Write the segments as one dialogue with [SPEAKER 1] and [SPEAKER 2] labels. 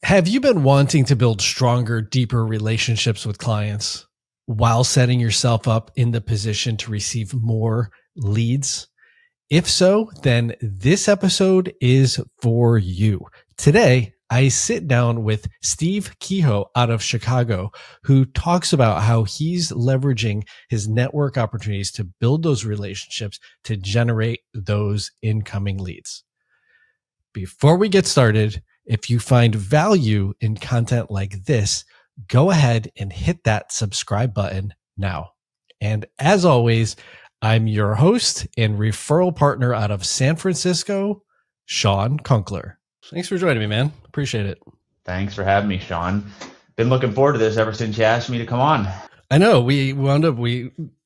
[SPEAKER 1] Have you been wanting to build stronger, deeper relationships with clients while setting yourself up in the position to receive more leads? If so, then this episode is for you. Today, I sit down with Steve Kehoe out of Chicago, who talks about how he's leveraging his network opportunities to build those relationships to generate those incoming leads. Before we get started, if you find value in content like this, go ahead and hit that subscribe button now. And as always, I'm your host and referral partner out of San Francisco, Shawn Kunkler. Thanks for joining me, man. Appreciate it.
[SPEAKER 2] Thanks for having me, Shawn. Been looking forward to this ever since you asked me to come on.
[SPEAKER 1] I know we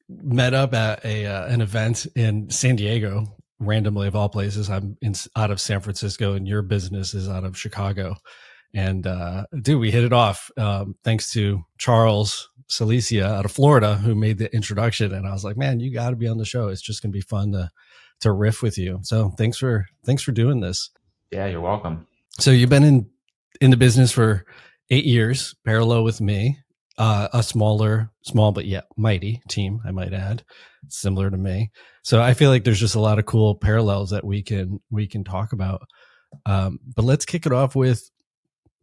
[SPEAKER 1] met up at an event in San Diego, randomly of all places. I'm out of San Francisco and your business is out of Chicago. And dude, we hit it off thanks to Charles Celicia out of Florida, who made the introduction. And I was like, man, you got to be on the show. It's just going to be fun to riff with you. So thanks for doing this.
[SPEAKER 2] Yeah, you're welcome.
[SPEAKER 1] So you've been in the business for 8 years, parallel with me, a small but yet mighty team, I might add, similar to me. So I feel like there's just a lot of cool parallels that we can talk about. But let's kick it off with,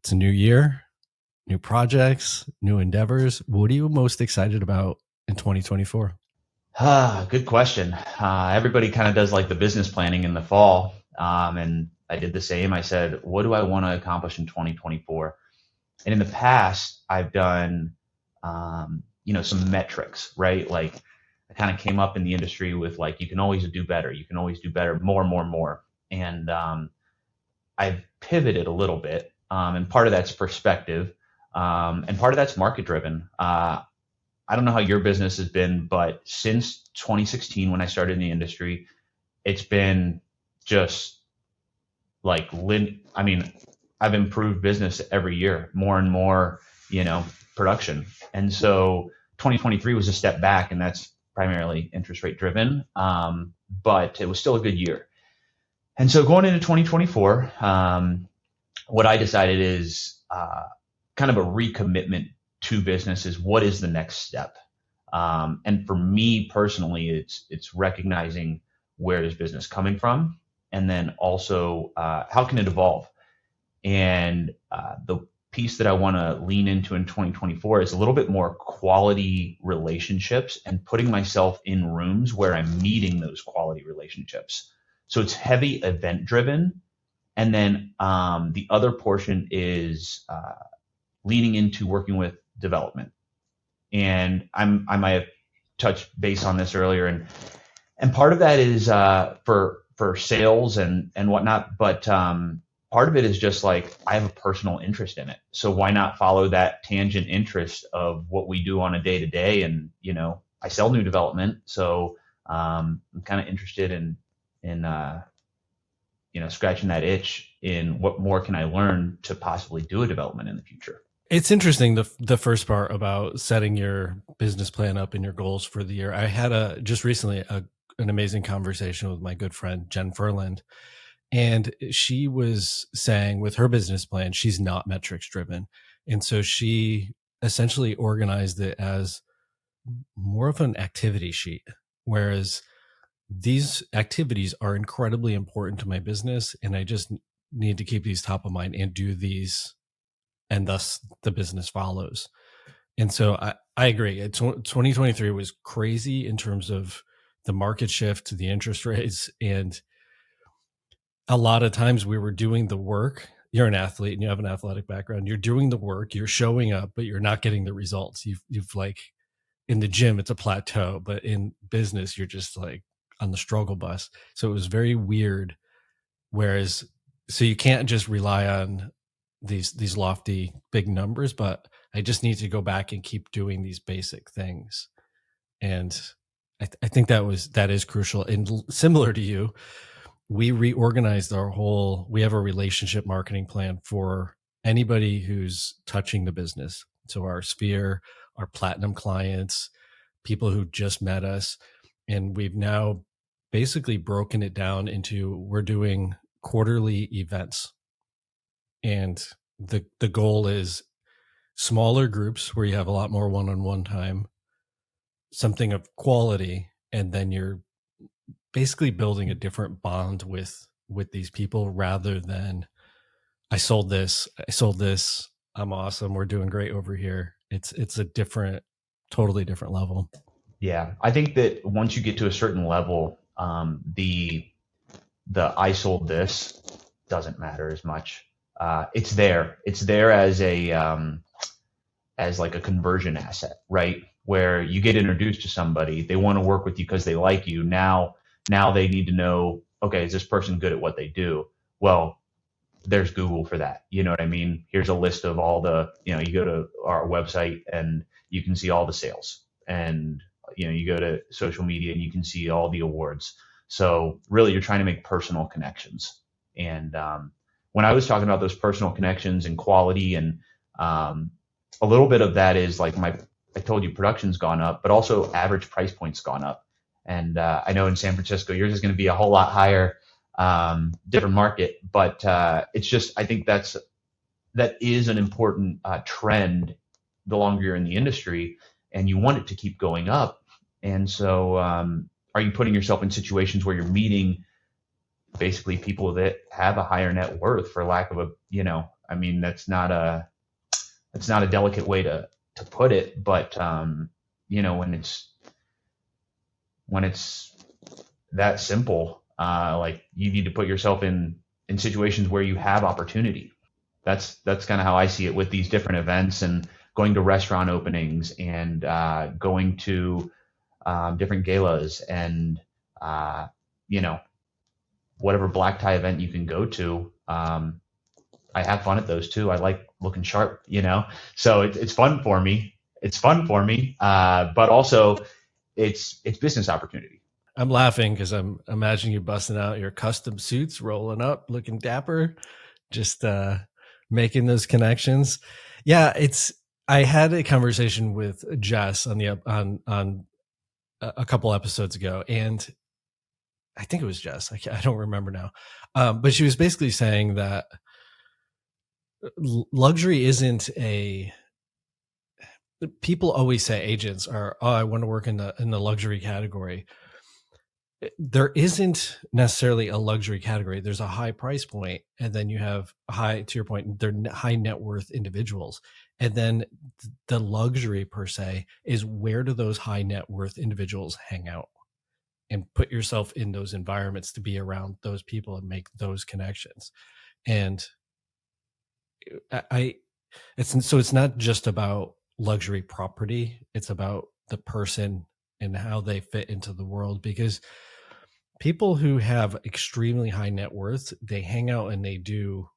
[SPEAKER 1] it's a new year, new projects, new endeavors. What are you most excited about in 2024?
[SPEAKER 2] Good question. Everybody kind of does like the business planning in the fall. And I did the same. I said, what do I want to accomplish in 2024? And in the past, I've done, some metrics, right? Like I kind of came up in the industry with like, you can always do better. You can always do better, more. And I've pivoted a little bit. And part of that's perspective. And part of that's market driven. I don't know how your business has been, but since 2016, when I started in the industry, it's been just like, I've improved business every year, more and more, production. And so 2023 was a step back, and that's primarily interest rate driven. But it was still a good year. And so going into 2024, what I decided is kind of a recommitment to business is what is the next step. And for me personally, it's recognizing where is business coming from, and then also how can it evolve. And the piece that I want to lean into in 2024 is a little bit more quality relationships and putting myself in rooms where I'm meeting those quality relationships. So it's heavy event driven. And then the other portion is leaning into working with development. And I might have touched base on this earlier, and part of that is for sales and whatnot, but part of it is just like I have a personal interest in it. So why not follow that tangent interest of what we do on a day to day? And I sell new development, so I'm kind of interested in scratching that itch in what more can I learn to possibly do a development in the future.
[SPEAKER 1] It's interesting, the first part about setting your business plan up and your goals for the year. I had just recently an amazing conversation with my good friend Jen Furland, and she was saying with her business plan, she's not metrics driven, and so she essentially organized it as more of an activity sheet, whereas these activities are incredibly important to my business, and I just need to keep these top of mind and do these, and thus the business follows. And so I agree. 2023 was crazy in terms of the market shift to the interest rates. And a lot of times we were doing the work. You're an athlete and you have an athletic background. You're doing the work, you're showing up, but you're not getting the results. You've like in the gym, it's a plateau, but in business, you're just like on the struggle bus. So it was very weird. Whereas, so you can't just rely on these lofty big numbers, but I just need to go back and keep doing these basic things. And I think that is crucial. And similar to you, we reorganized we have a relationship marketing plan for anybody who's touching the business. So our sphere, our platinum clients, people who just met us, and we've now basically broken it down into, we're doing quarterly events. And The goal is smaller groups where you have a lot more one-on-one time, something of quality, and then you're basically building a different bond with these people rather than I sold this, I'm awesome, we're doing great over here. It's a different, totally different level.
[SPEAKER 2] Yeah, I think that once you get to a certain level, the I sold this doesn't matter as much. It's there. It's there as like a conversion asset, right? Where you get introduced to somebody, they want to work with you because they like you. Now they need to know, okay, is this person good at what they do? Well, there's Google for that. You know what I mean? Here's a list of all the, you go to our website and you can see all the sales. And, you go to social media and you can see all the awards. So really, you're trying to make personal connections. And when I was talking about those personal connections and quality, and a little bit of that is like I told you, production's gone up, but also average price point's gone up. And I know in San Francisco, yours is going to be a whole lot higher, different market, but it's just, I think that is an important trend the longer you're in the industry, and you want it to keep going up. And so, are you putting yourself in situations where you're meeting basically people that have a higher net worth, for lack of a, I mean, that's not a delicate way to put it, but when it's that simple, like you need to put yourself in situations where you have opportunity. That's kind of how I see it with these different events, and going to restaurant openings, and going to different galas, and uh, you know whatever black tie event you can go to. I have fun at those too. I like looking sharp. So it's fun for me. It's fun for me, but also it's business opportunity.
[SPEAKER 1] I'm laughing because I'm imagining you busting out your custom suits, rolling up, looking dapper, just making those connections. Yeah, it's. I had a conversation with Jess on a couple episodes ago, and I think it was Jess. I don't remember now, but she was basically saying that luxury isn't a. People always say agents are, oh, I want to work in the luxury category. There isn't necessarily a luxury category. There's a high price point, and then you have high, to your point, they're high net worth individuals. And then the luxury per se is, where do those high net worth individuals hang out? And put yourself in those environments to be around those people and make those connections. And I it's not just about luxury property, it's about the person and how they fit into the world, because people who have extremely high net worth, they hang out and they do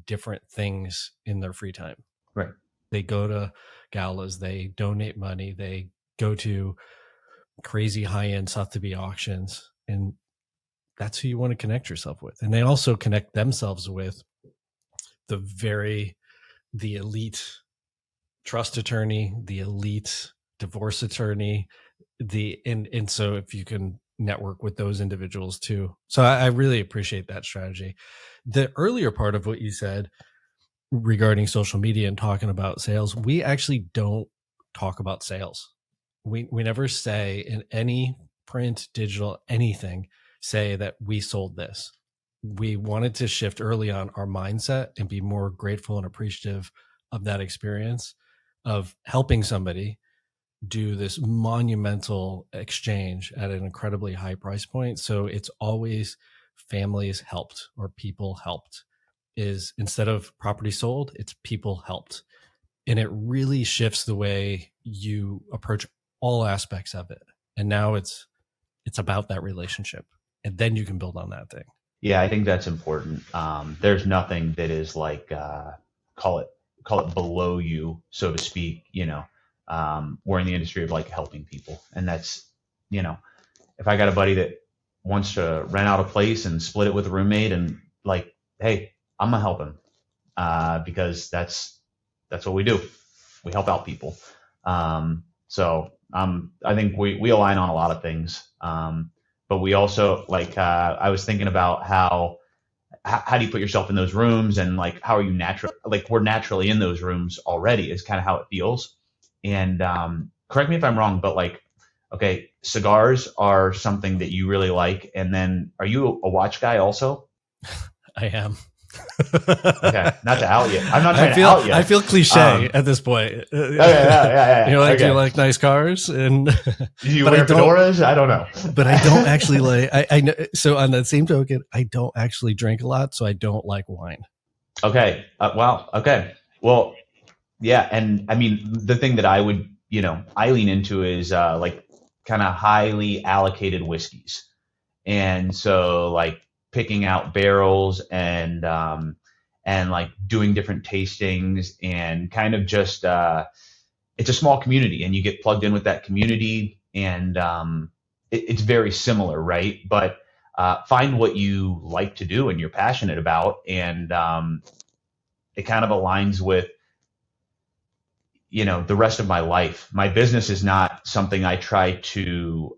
[SPEAKER 1] different things in their free time.
[SPEAKER 2] Right.
[SPEAKER 1] They go to galas, they donate money, they go to crazy high-end Sotheby auctions, and that's who you want to connect yourself with. And they also connect themselves with the elite trust attorney, the elite divorce attorney, and so if you can network with those individuals too. So I really appreciate that strategy. The earlier part of what you said regarding social media and talking about sales, we actually don't talk about sales. We never say in any print, digital, anything, say that we sold this. We wanted to shift early on our mindset and be more grateful and appreciative of that experience of helping somebody do this monumental exchange at an incredibly high price point. So it's always families helped or people helped. Is instead of property sold, it's people helped. And it really shifts the way you approach all aspects of it. And now it's about that relationship. And then you can build on that thing.
[SPEAKER 2] Yeah, I think that's important. There's nothing that is like call it below you, so to speak. We're in the industry of like helping people, and that's you know, if I got a buddy that wants to rent out a place and split it with a roommate, and like, hey, I'm gonna help him because that's what we do. We help out people. So I think we align on a lot of things. But we also like I was thinking about how do you put yourself in those rooms, and like how are you natural, like we're naturally in those rooms already is kind of how it feels. And correct me if I'm wrong, but like, okay, cigars are something that you really like, and then are you a watch guy also?
[SPEAKER 1] I am.
[SPEAKER 2] Okay, not to out you, I'm not trying to out you.
[SPEAKER 1] I feel cliche at this point.
[SPEAKER 2] Okay, yeah,
[SPEAKER 1] You're like, do you
[SPEAKER 2] okay.
[SPEAKER 1] like nice cars? And
[SPEAKER 2] Do you
[SPEAKER 1] but I
[SPEAKER 2] wear
[SPEAKER 1] don't.
[SPEAKER 2] fedoras? I don't know.
[SPEAKER 1] But I don't actually like. I know. So on that same token, I don't actually drink a lot, so I don't like wine.
[SPEAKER 2] Okay, well, okay, well, yeah, and I mean the thing that I would, I lean into is like kind of highly allocated whiskeys. And so like picking out barrels and like doing different tastings and kind of just it's a small community and you get plugged in with that community, and it's very similar, right? But find what you like to do and you're passionate about, and it kind of aligns with the rest of my life. My business is not something I try to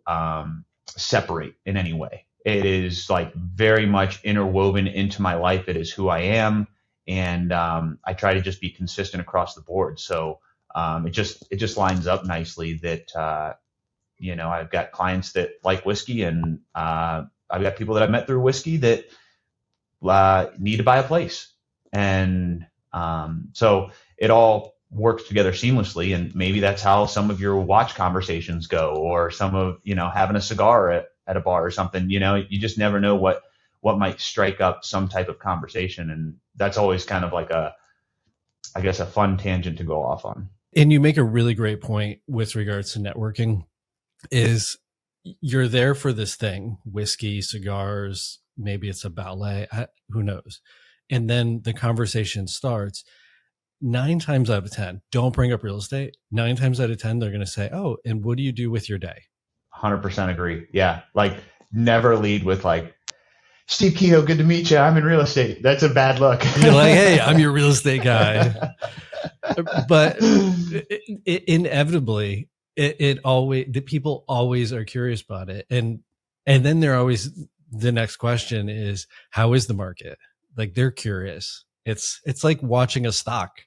[SPEAKER 2] separate in any way. It is like very much interwoven into my life. It is who I am, and I try to just be consistent across the board. So it just lines up nicely that I've got clients that like whiskey, and I've got people that I've met through whiskey that need to buy a place, and so it all works together seamlessly. And maybe that's how some of your watch conversations go, or some of having a cigar at a bar or something. You just never know what might strike up some type of conversation, and that's always kind of like I guess a fun tangent to go off on.
[SPEAKER 1] And you make a really great point with regards to networking. Is you're there for this thing, whiskey, cigars, maybe it's a ballet, who knows? And then the conversation starts. 9 times out of 10, don't bring up real estate. 9 times out of 10, they're going to say, "Oh, and what do you do with your day?"
[SPEAKER 2] 100% agree. Yeah, like never lead with like, Steve Kehoe, good to meet you. I'm in real estate. That's a bad look.
[SPEAKER 1] You're like, "Hey, I'm your real estate guy." But inevitably, it always, the people always are curious about it, and then they're always, the next question is, how is the market? Like they're curious. It's like watching a stock.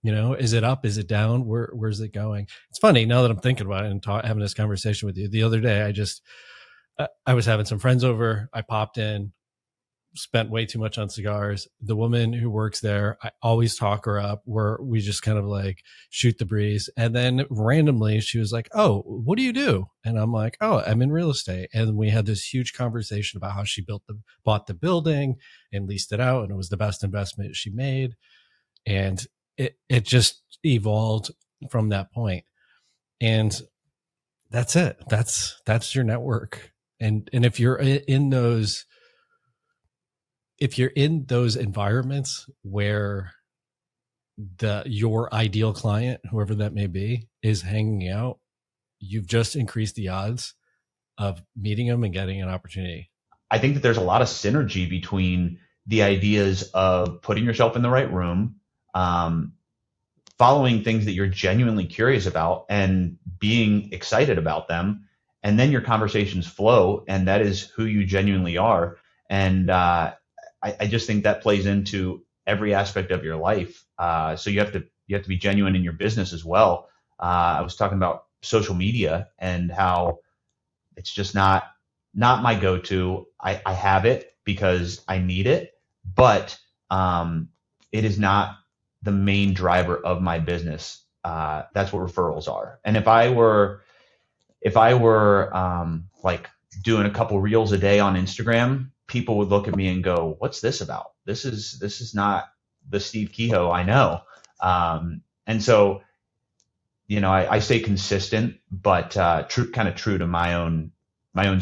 [SPEAKER 1] Is it up? Is it down? Where's it going? It's funny now that I'm thinking about it and having this conversation with you. The other day, I was having some friends over. I popped in, spent way too much on cigars. The woman who works there, I always talk her up, where we just kind of like shoot the breeze. And then randomly she was like, "Oh, what do you do?" And I'm like, "Oh, I'm in real estate." And we had this huge conversation about how she bought the building and leased it out, and it was the best investment she made. And it just evolved from that point. And that's it. That's your network. And if you're in those environments where your ideal client, whoever that may be, is hanging out, you've just increased the odds of meeting them and getting an opportunity.
[SPEAKER 2] I think that there's a lot of synergy between the ideas of putting yourself in the right room, um, following things that you're genuinely curious about and being excited about them, and then your conversations flow, and that is who you genuinely are. And I just think that plays into every aspect of your life. So you have to be genuine in your business as well. I was talking about social media and how it's just not my go-to. I have it because I need it, but it is not the main driver of my business. That's what referrals are. And if I were like doing a couple reels a day on Instagram, people would look at me and go, "What's this about? This is not the Steve Kehoe I know." And so, I stay consistent, but kind of true to my own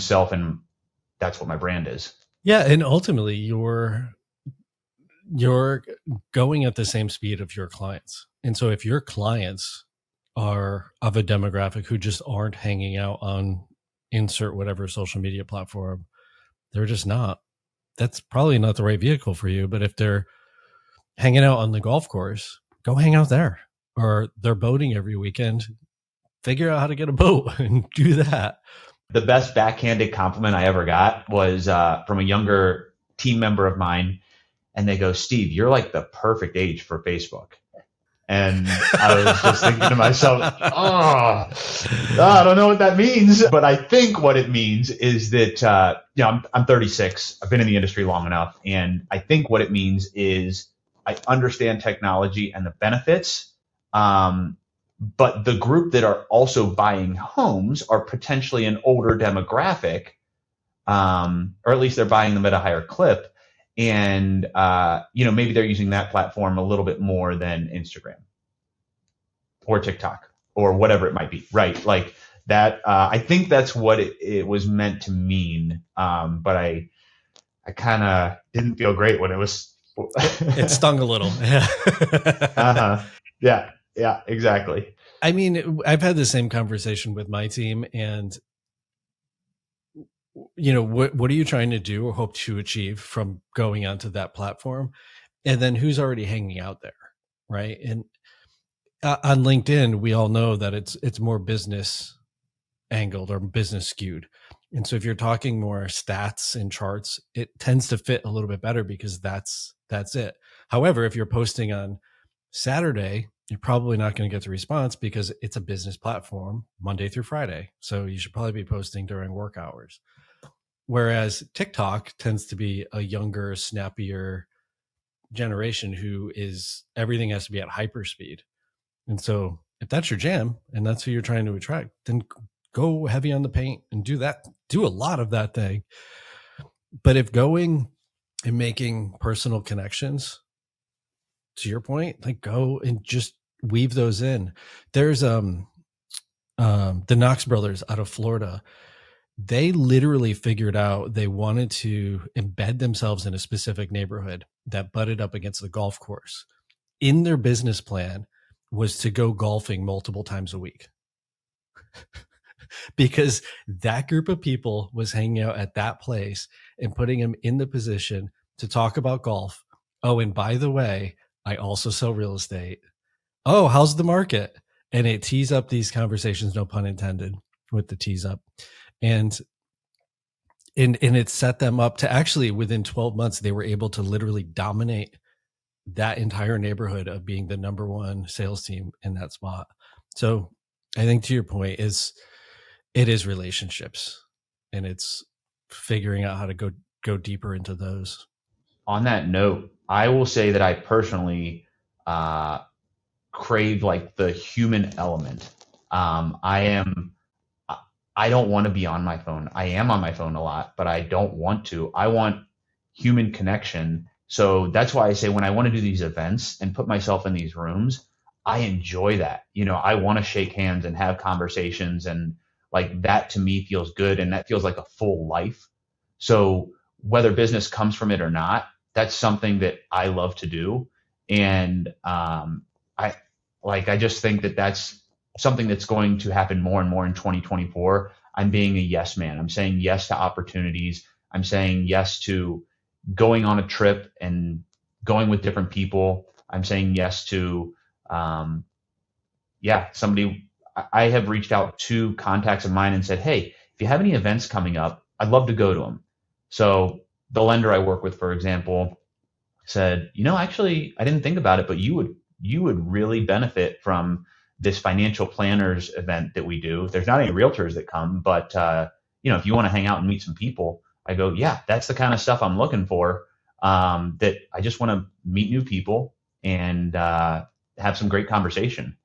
[SPEAKER 2] self, and that's what my brand is.
[SPEAKER 1] Yeah, and ultimately you're going at the same speed of your clients. And so if your clients are of a demographic who just aren't hanging out on insert whatever social media platform, they're just not. That's probably not the right vehicle for you. But if they're hanging out on the golf course, go hang out there. Or they're boating every weekend, figure out how to get a boat and do that.
[SPEAKER 2] The best backhanded compliment I ever got was from a younger team member of mine. and they go, Steve, you're like the perfect age for Facebook. And I was just thinking to myself, oh, I don't know what that means. But I think what it means is that, I'm 36. I've been in the industry long enough. And I think what it means is I understand technology and the benefits. But the group that are also buying homes are potentially an older demographic, or at least they're buying them at a higher clip. And, maybe they're using that platform a little bit more than Instagram or TikTok or whatever it might be, right? Like that. I think that's what it was meant to mean. But I kind of didn't feel great when it was.
[SPEAKER 1] It stung a little.
[SPEAKER 2] Uh-huh. Yeah. Yeah, exactly.
[SPEAKER 1] I mean, I've had the same conversation with my team, and what are you trying to do or hope to achieve from going onto that platform, and then who's already hanging out there, right? And on LinkedIn, we all know that it's more business angled or business skewed. And so if you're talking more stats and charts, it tends to fit a little bit better because that's it. However, if you're posting on Saturday, you're probably not going to get the response because it's a business platform Monday through Friday. So you should probably be posting during work hours. Whereas TikTok tends to be a younger, snappier generation who is everything has to be at hyperspeed. And so if that's your jam and that's who you're trying to attract, then go heavy on the paint and do that. Do a lot of that thing. But if going and making personal connections, to your point, like go and just weave those in. There's the Knox brothers out of Florida. They literally figured out they wanted to embed themselves in a specific neighborhood that butted up against the golf course. In their business plan was to go golfing multiple times a week. Because that group of people was hanging out at that place and putting them in the position to talk about golf. Oh, and by the way, I also sell real estate. Oh, how's the market? And it tees up these conversations, no pun intended, with the tease up. And it set them up to actually within 12 months, they were able to literally dominate that entire neighborhood of being the number one sales team in that spot. So I think to your point it is relationships, and it's figuring out how to go deeper into those.
[SPEAKER 2] On that note, I will say that I personally uh, crave like the human element. I am. I don't want to be on my phone. I am on my phone a lot, but I don't want to. I want human connection. So that's why I say when I want to do these events and put myself in these rooms, I enjoy that. I want to shake hands and have conversations, and like that to me feels good, and that feels like a full life. So whether business comes from it or not, that's something that I love to do. And I just think that that's something that's going to happen more and more in 2024. I'm being a yes man. I'm saying yes to opportunities. I'm saying yes to going on a trip and going with different people. I'm saying yes to, somebody. I have reached out to contacts of mine and said, hey, if you have any events coming up, I'd love to go to them. So the lender I work with, for example, said, actually, I didn't think about it, but you would really benefit from this financial planners event that we do. There's not any realtors that come, but if you want to hang out and meet some people, I go, yeah, that's the kind of stuff I'm looking for. That I just want to meet new people and have some great conversation,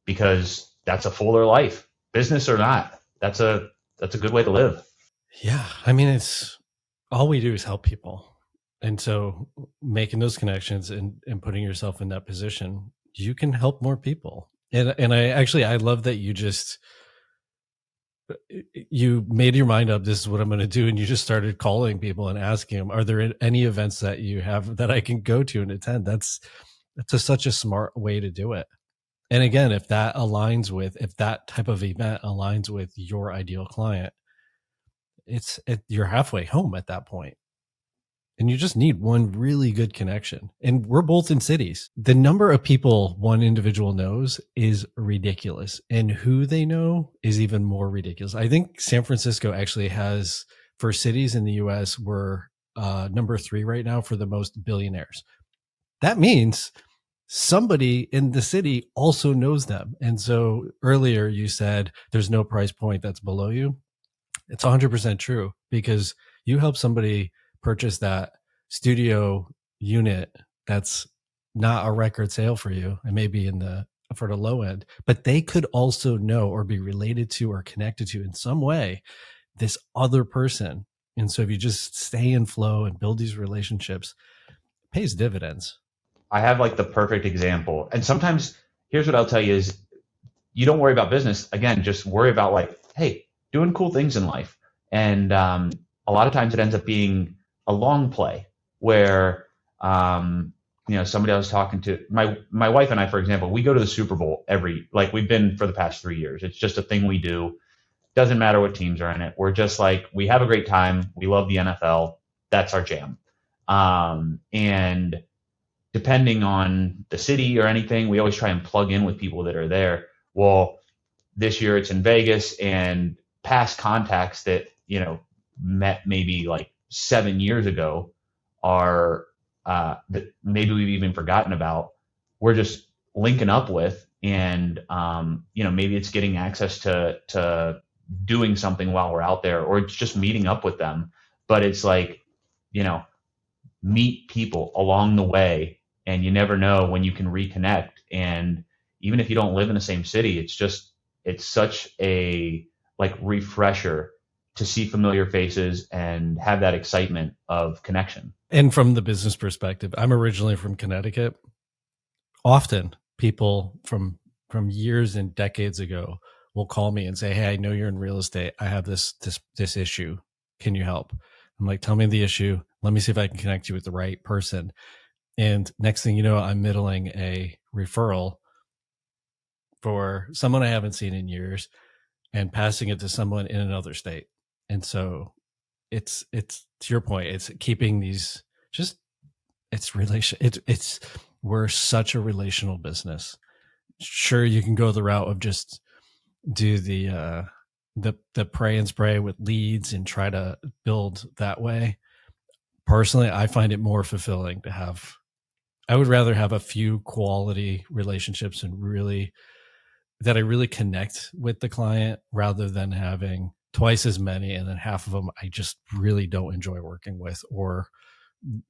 [SPEAKER 2] because that's a fuller life, business or not. That's a good way to live.
[SPEAKER 1] Yeah, I mean, it's all we do is help people. And so making those connections and putting yourself in that position, you can help more people. And I love that you made your mind up, this is what I'm going to do, and you just started calling people and asking them, are there any events that you have that I can go to and attend? That's such a smart way to do it. And again, if that type of event aligns with your ideal client, you're halfway home at that point. And you just need one really good connection. And we're both in cities. The number of people one individual knows is ridiculous. And who they know is even more ridiculous. I think San Francisco actually has, for cities in the US, we're number 3 right now for the most billionaires. That means somebody in the city also knows them. And so earlier you said there's no price point that's below you. It's 100% true, because you help somebody purchase that studio unit that's not a record sale for you and maybe in the for the low end, but they could also know or be related to or connected to in some way this other person. And so if you just stay in flow and build these relationships, it pays dividends.
[SPEAKER 2] I have like the perfect example. And sometimes here's what I'll tell you is you don't worry about business. Again, just worry about like, hey, doing cool things in life. And a lot of times it ends up being a long play where, somebody I was talking to, my wife and I, for example, we go to the Super Bowl like we've been for the past 3 years. It's just a thing we do. Doesn't matter what teams are in it. We're just like, we have a great time. We love the NFL. That's our jam. And depending on the city or anything, we always try and plug in with people that are there. Well, this year it's in Vegas, and past contacts that, met maybe like 7 years ago are that maybe we've even forgotten about. We're just linking up with, and maybe it's getting access to doing something while we're out there, or it's just meeting up with them. But it's like, you know, meet people along the way, and you never know when you can reconnect. And even if you don't live in the same city, it's such a like refresher to see familiar faces and have that excitement of connection.
[SPEAKER 1] And from the business perspective, I'm originally from Connecticut. Often people from years and decades ago will call me and say, "Hey, I know you're in real estate. I have this issue. Can you help?" I'm like, "Tell me the issue. Let me see if I can connect you with the right person." And next thing you know, I'm middling a referral for someone I haven't seen in years and passing it to someone in another state. And so it's to your point, it's keeping these just it's relation it's we're such a relational business. Sure, you can go the route of just do the pray and spray with leads and try to build that way. Personally, I find it more fulfilling to have I would rather have a few quality relationships and really that I really connect with the client rather than having twice as many and then half of them I just really don't enjoy working with, or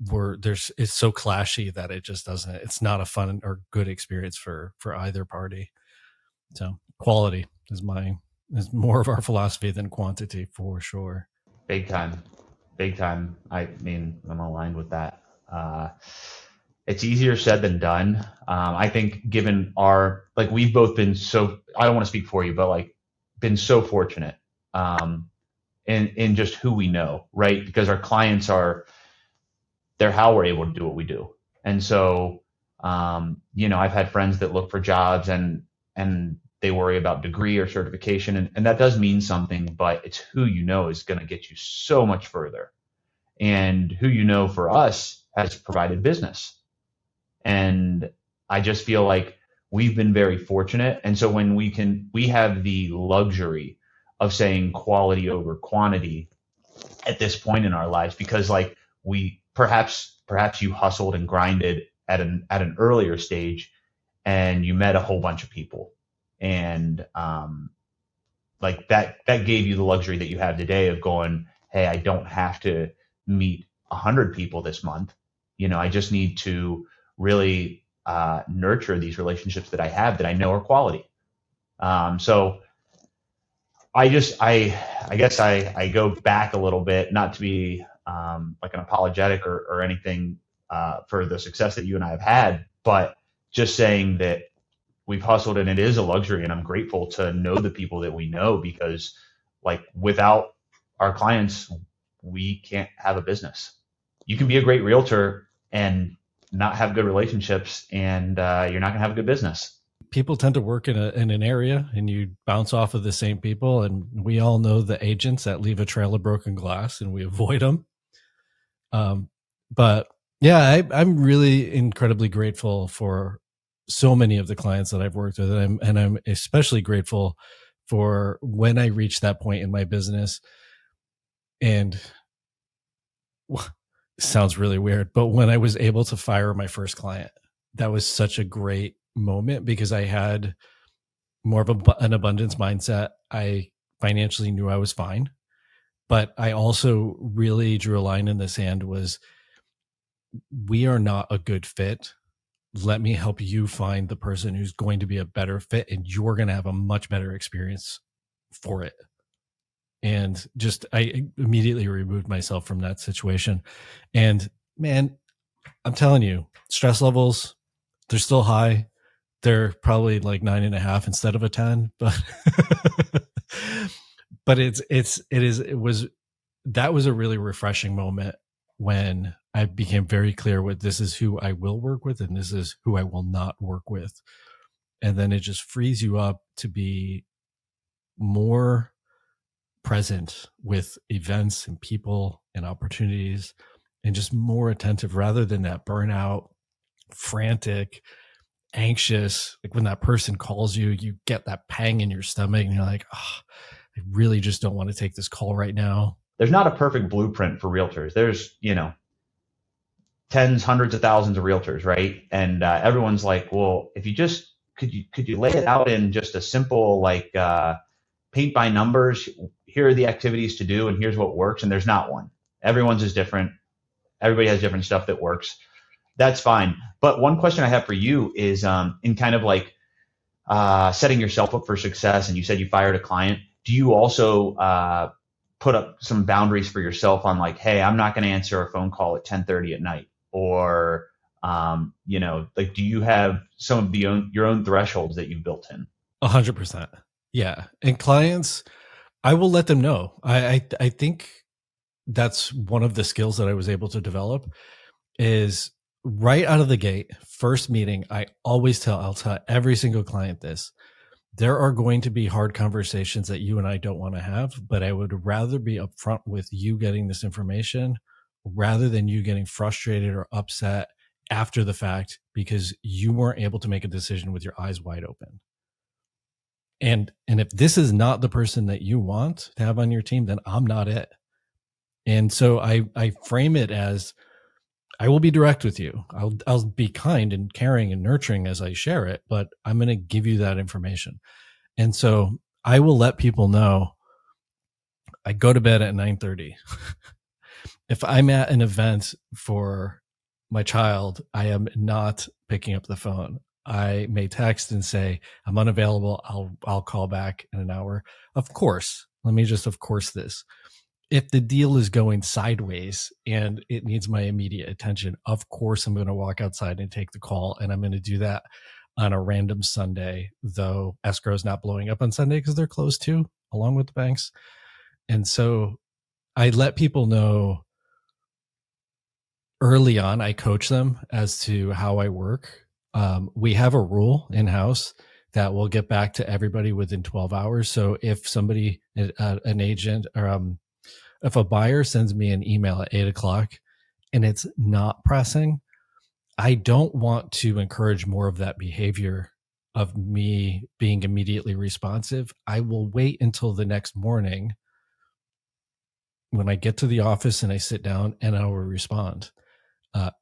[SPEAKER 1] where there's it's so clashy that it just doesn't it's not a fun or good experience for either party. So quality is more of our philosophy than quantity for sure.
[SPEAKER 2] Big time, big time. I mean, I'm aligned with that. Uh, it's easier said than done. I think given like we've both been so, I don't want to speak for you, but like been so fortunate in just who we know, right? Because our clients they're how we're able to do what we do. And so, I've had friends that look for jobs and they worry about degree or certification, and that does mean something, but it's who you know is going to get you so much further. And who you know for us has provided business. And I just feel like we've been very fortunate. And so when we have the luxury of saying quality over quantity at this point in our lives, because like we perhaps you hustled and grinded at an earlier stage and you met a whole bunch of people, and like that gave you the luxury that you have today of going, hey, I don't have to meet 100 people this month. I just need to really nurture these relationships that I have that I know are quality. So I guess I go back a little bit, not to be like an apologetic or anything for the success that you and I have had, but just saying that we've hustled and it is a luxury, and I'm grateful to know the people that we know, because like without our clients, we can't have a business. You can be a great realtor and not have good relationships, and you're not going to have a good business.
[SPEAKER 1] People tend to work in an area and you bounce off of the same people, and we all know the agents that leave a trail of broken glass and we avoid them. But yeah, I'm really incredibly grateful for so many of the clients that I've worked with, and I'm especially grateful for when I reached that point in my business. And sounds really weird, but when I was able to fire my first client, that was such a great moment because I had more of an abundance mindset. I financially knew I was fine, but I also really drew a line in the sand was we are not a good fit. Let me help you find the person who's going to be a better fit and you're going to have a much better experience for it. And just I immediately removed myself from that situation. And man, I'm telling you, stress levels, they're still high. They're probably like 9.5 instead of a 10, but but it was that was a really refreshing moment when I became very clear with this is who I will work with and this is who I will not work with. And then it just frees you up to be more present with events and people and opportunities and just more attentive rather than that burnout, frantic, anxious. Like when that person calls you, you get that pang in your stomach and you're like, oh, I really just don't want to take this call right now.
[SPEAKER 2] There's not a perfect blueprint for realtors. There's, tens, hundreds of thousands of realtors, right? And everyone's like, well, if you just could you lay it out in just a simple paint by numbers? Here are the activities to do, and here's what works. And there's not one. Everyone's is different. Everybody has different stuff that works. That's fine. But one question I have for you is in kind of setting yourself up for success. And you said you fired a client. Do you also put up some boundaries for yourself on like, hey, I'm not going to answer a phone call at 10:30 at night, or do you have some of your own thresholds that you've built in?
[SPEAKER 1] 100%. Yeah. And clients, I will let them know. I think that's one of the skills that I was able to develop is right out of the gate, first meeting, I'll tell every single client this. There are going to be hard conversations that you and I don't want to have, but I would rather be upfront with you getting this information rather than you getting frustrated or upset after the fact because you weren't able to make a decision with your eyes wide open. And if this is not the person that you want to have on your team, then I'm not it. And so I frame it as I will be direct with you. I'll be kind and caring and nurturing as I share it, but I'm going to give you that information. And so I will let people know I go to bed at 9:30. If I'm at an event for my child, I am not picking up the phone. I may text and say I'm unavailable. I'll call back in an hour. Of course, let me just of course this. If the deal is going sideways and it needs my immediate attention, of course I'm going to walk outside and take the call, and I'm going to do that on a random Sunday, though escrow is not blowing up on Sunday because they're closed too, along with the banks. And so I let people know early on. I coach them as to how I work. We have a rule in house that will get back to everybody within 12 hours. So if somebody, an agent, or if a buyer sends me an email at 8 o'clock and it's not pressing, I don't want to encourage more of that behavior of me being immediately responsive. I will wait until the next morning when I get to the office and I sit down and I will respond.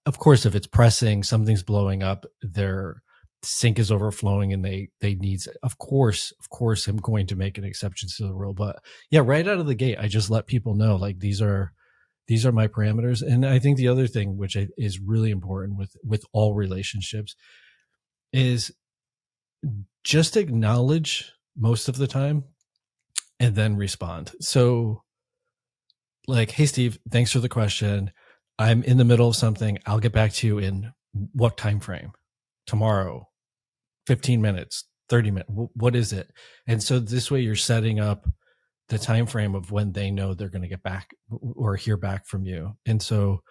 [SPEAKER 1] Of course, if it's pressing, something's blowing up, their sink is overflowing and they need, of course, I'm going to make an exception to the rule. But yeah, right out of the gate, I just let people know like these are my parameters. And I think the other thing, which is really important with all relationships, is just acknowledge most of the time and then respond. So like, hey, Steve, thanks for the question. I'm in the middle of something. I'll get back to you in what time frame? Tomorrow, 15 minutes, 30 minutes. What is it? And so this way you're setting up the time frame of when they know they're going to get back or hear back from you. And so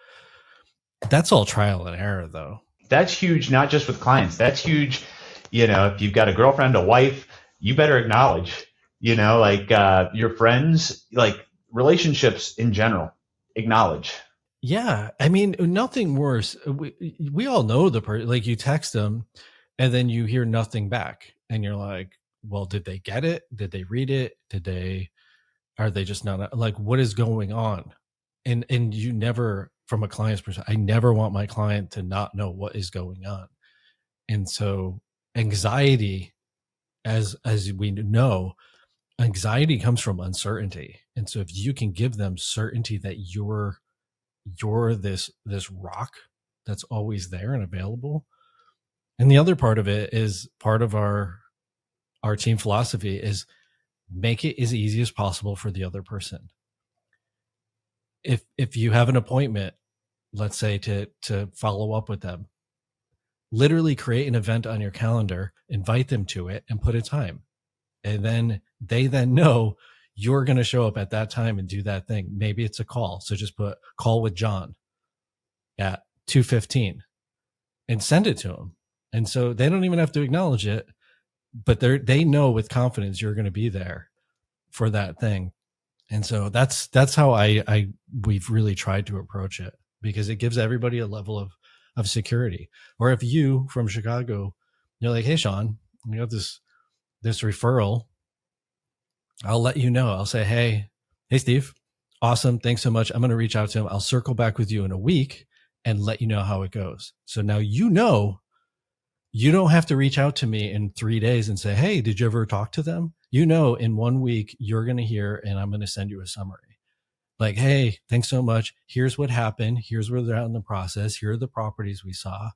[SPEAKER 1] that's all trial and error, though.
[SPEAKER 2] That's huge, not just with clients. That's huge. If you've got a girlfriend, a wife, you better acknowledge, your friends, like relationships in general, acknowledge.
[SPEAKER 1] Yeah. I mean, nothing worse. We all know the person, like you text them and then you hear nothing back and you're like, well, did they get it? Did they read it? Are they just not like, what is going on? And you never from a client's perspective. I never want my client to not know what is going on. And so anxiety, as we know, anxiety comes from uncertainty. And so if you can give them certainty that you're this rock that's always there and available. And the other part of it is part of our team philosophy is make it as easy as possible for the other person. If you have an appointment, let's say to follow up with them, literally create an event on your calendar, invite them to it, and put a time. And then they then know you're going to show up at that time and do that thing. Maybe it's a call. So just put call with John at 2:15 and send it to them. And so they don't even have to acknowledge it, but they know with confidence you're going to be there for that thing. And so that's how we've really tried to approach it, because it gives everybody a level of security. Or if you from Chicago, you're like, hey Shawn, we got this referral, I'll let you know. I'll say, hey Steve, awesome, thanks so much. I'm going to reach out to him. I'll circle back with you in a week and let you know how it goes. So now you don't have to reach out to me in 3 days and say, hey, did you ever talk to them? In 1 week, you're going to hear, and I'm going to send you a summary. Like, hey, thanks so much. Here's what happened. Here's where they're at in the process. Here are the properties we saw.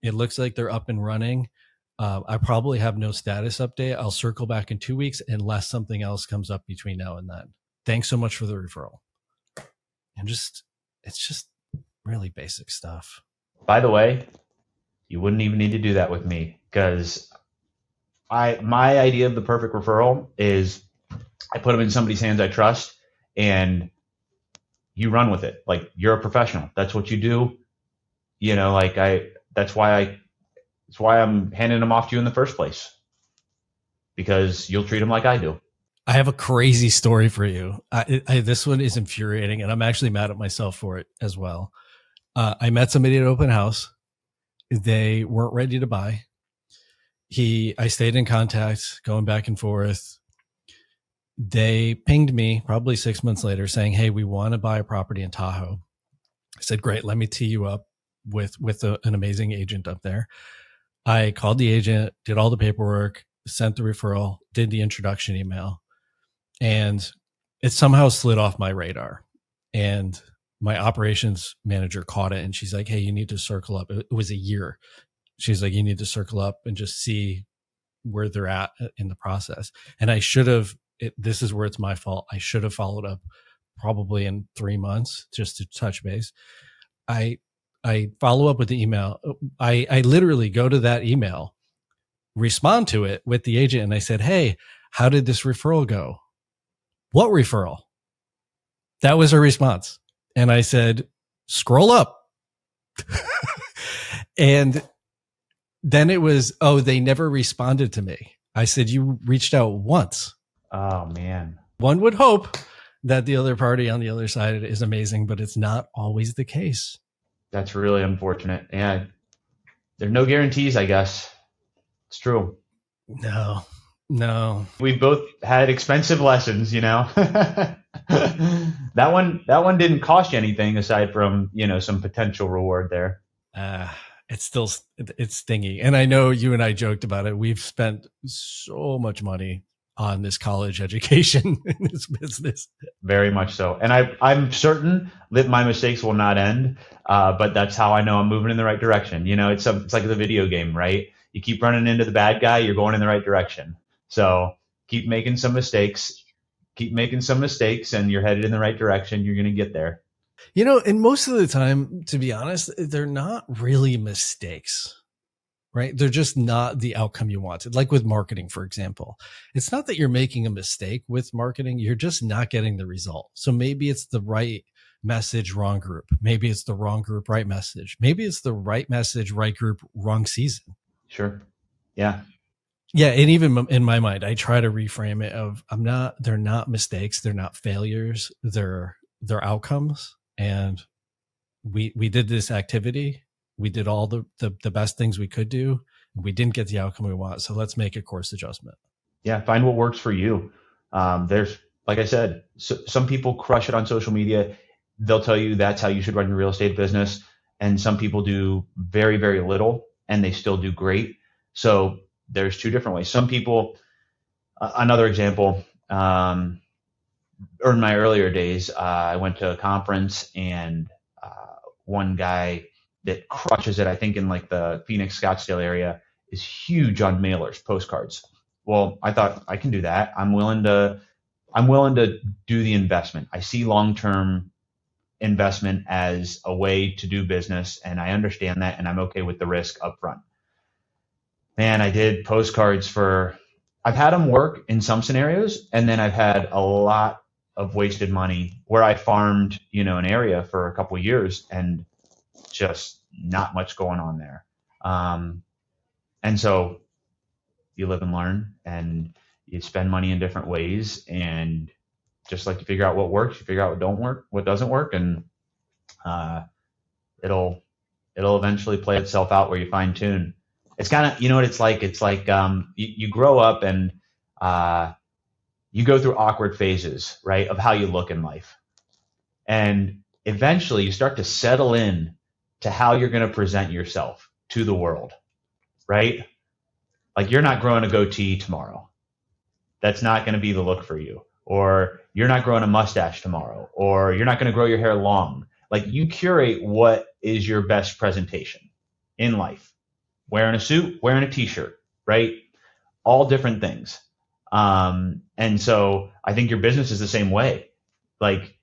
[SPEAKER 1] It looks like they're up and running. I probably have no status update. I'll circle back in 2 weeks unless something else comes up between now and then. Thanks so much for the referral. And it's just really basic stuff.
[SPEAKER 2] By the way, you wouldn't even need to do that with me, because my idea of the perfect referral is I put them in somebody's hands I trust, and you run with it. Like, you're a professional. That's what you do. That's why I'm handing them off to you in the first place, because you'll treat them like I do.
[SPEAKER 1] I have a crazy story for you. This one is infuriating, and I'm actually mad at myself for it as well. I met somebody at open house. They weren't ready to buy. I stayed in contact, going back and forth. They pinged me probably 6 months later saying, hey, we want to buy a property in Tahoe. I said, great, let me tee you up with an amazing agent up there. I called the agent, did all the paperwork, sent the referral, did the introduction email, and it somehow slid off my radar. And my operations manager caught it, and she's like, hey, you need to circle up. It was a year. She's like, you need to circle up and just see where they're at in the process. And I should have, this is where it's my fault. I should have followed up probably in 3 months just to touch base. I follow up with the email. I literally go to that email, respond to it with the agent, and I said, hey, how did this referral go? What referral? That was her response. And I said, scroll up. And then it was, oh, they never responded to me. I said, you reached out once.
[SPEAKER 2] Oh, man.
[SPEAKER 1] One would hope that the other party on the other side is amazing, but it's not always the case.
[SPEAKER 2] That's really unfortunate. Yeah. There's no guarantees, I guess. It's true.
[SPEAKER 1] No.
[SPEAKER 2] We both had expensive lessons, that one didn't cost you anything aside from, some potential reward there.
[SPEAKER 1] It's stingy. And I know you and I joked about it. We've spent so much money on this college education in this business.
[SPEAKER 2] Very much so. And I'm certain that my mistakes will not end. But that's how I know I'm moving in the right direction. It's like the video game, right? You keep running into the bad guy, you're going in the right direction. So keep making some mistakes, and you're headed in the right direction. You're going to get there.
[SPEAKER 1] And most of the time, to be honest, they're not really mistakes, right? They're just not the outcome you wanted. Like with marketing, for example, it's not that you're making a mistake with marketing. You're just not getting the result. So maybe it's the right message, wrong group. Maybe it's the wrong group, right message. Maybe it's the right message, right group, wrong season.
[SPEAKER 2] Sure. Yeah.
[SPEAKER 1] Yeah. And even in my mind, I try to reframe it of they're not mistakes. They're not failures. They're outcomes. And we did this activity. We did all the best things we could do. We didn't get the outcome we want. So let's make a course adjustment.
[SPEAKER 2] Yeah. Find what works for you. There's, like I said, some people crush it on social media. they'll tell you that's how you should run your real estate business. And some people do very, very little and they still do great. So there's two different ways. Some people, another example, or in my earlier days, I went to a conference and one guy that crushes it, I think in like the Phoenix, Scottsdale area, is huge on mailers, postcards. Well, I thought I can do that. I'm willing to do the investment. I see long-term investment as a way to do business, and I understand that, and I'm okay with the risk upfront. Man, I did postcards for. I've had them work in some scenarios, and then I've had a lot of wasted money where I farmed, an area for a couple of years and just not much going on there. Um, and so you live and learn, and you spend money in different ways, and just like you figure out what works, you figure out what doesn't work, and uh, it'll it'll eventually play itself out where you fine tune. It's kind of, what it's like. It's like you grow up and uh, you go through awkward phases, right, of how you look in life, and eventually you start to settle in to how you're going to present yourself to the world, right? Like you're not growing a goatee tomorrow. That's not going to be the look for you. Or you're not growing a mustache tomorrow, or you're not going to grow your hair long. Like you curate what is your best presentation in life. Wearing a suit, wearing a t-shirt, right? All different things. And so I think your business is the same way. Like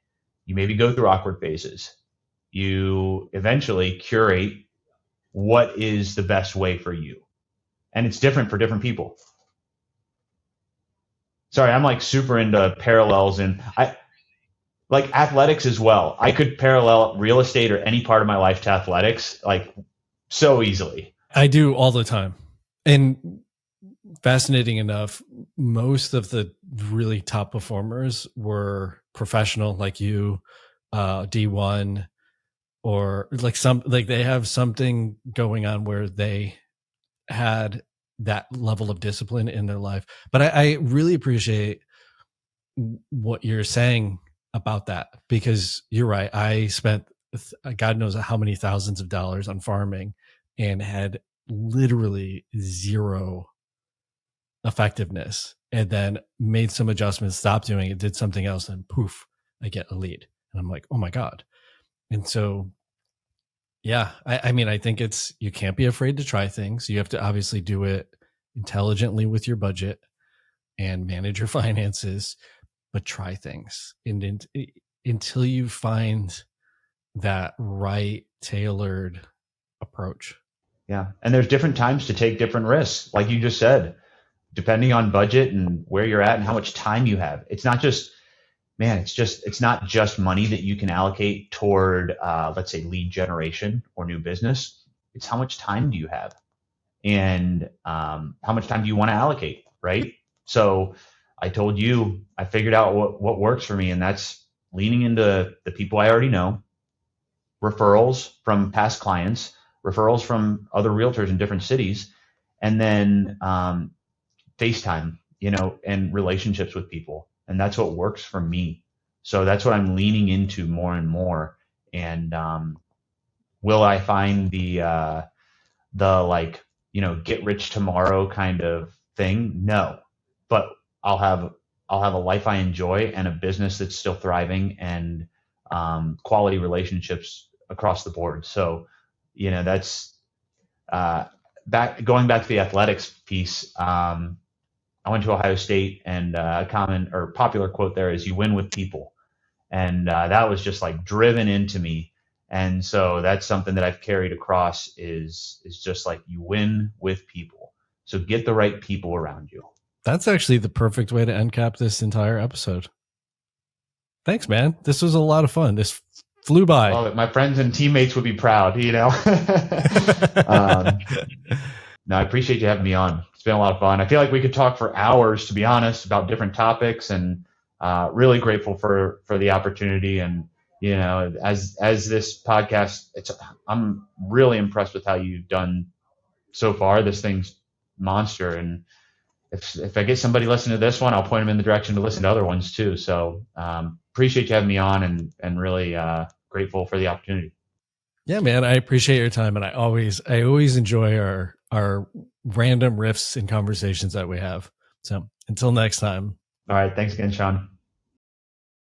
[SPEAKER 2] you maybe go through awkward phases. You eventually curate what is the best way for you. And it's different for different people. Sorry, I'm like super into parallels, and I like athletics as well. I could parallel real estate or any part of my life to athletics like so easily.
[SPEAKER 1] I do all the time. And fascinating enough, most of the really top performers were professional, like you, D1, or like they have something going on where they had that level of discipline in their life. But I really appreciate what you're saying about that, because you're right. I spent God knows how many thousands of dollars on farming and had literally zero effectiveness, and then made some adjustments, stopped doing it, did something else, and poof, I get a lead. And I'm like, oh my God. And so, yeah, I mean, I think you can't be afraid to try things. You have to obviously do it intelligently with your budget and manage your finances, but try things. And until you find that right tailored approach.
[SPEAKER 2] Yeah. And there's different times to take different risks. Like you just said, depending on budget and where you're at and how much time you have. It's not just, man, it's not just money that you can allocate toward, let's say, lead generation or new business. It's how much time do you have, and how much time do you want to allocate, right? So I told you, I figured out what works for me, and that's leaning into the people I already know, referrals from past clients, referrals from other realtors in different cities, and then FaceTime, and relationships with people. And that's what works for me. So that's what I'm leaning into more and more. And will I find the like, get rich tomorrow kind of thing? No, but I'll have a life I enjoy and a business that's still thriving, and quality relationships across the board. So, that's going back to the athletics piece. I went to Ohio State, and a common or popular quote there is "You win with people," and that was just like driven into me. And so that's something that I've carried across is just like you win with people. So get the right people around you.
[SPEAKER 1] That's actually the perfect way to end cap this entire episode. Thanks, man. This was a lot of fun. This flew by.
[SPEAKER 2] Love it. My friends and teammates would be proud, No, I appreciate you having me on. It's been a lot of fun. I feel like we could talk for hours, to be honest, about different topics, and really grateful for the opportunity. And as this podcast, I'm really impressed with how you've done so far. This thing's monster, and if I get somebody listening to this one, I'll point them in the direction to listen to other ones too. So appreciate you having me on, and really grateful for the opportunity.
[SPEAKER 1] Yeah, man, I appreciate your time, and I always enjoy our random riffs and conversations that we have. So until next time.
[SPEAKER 2] All right, thanks again, Shawn.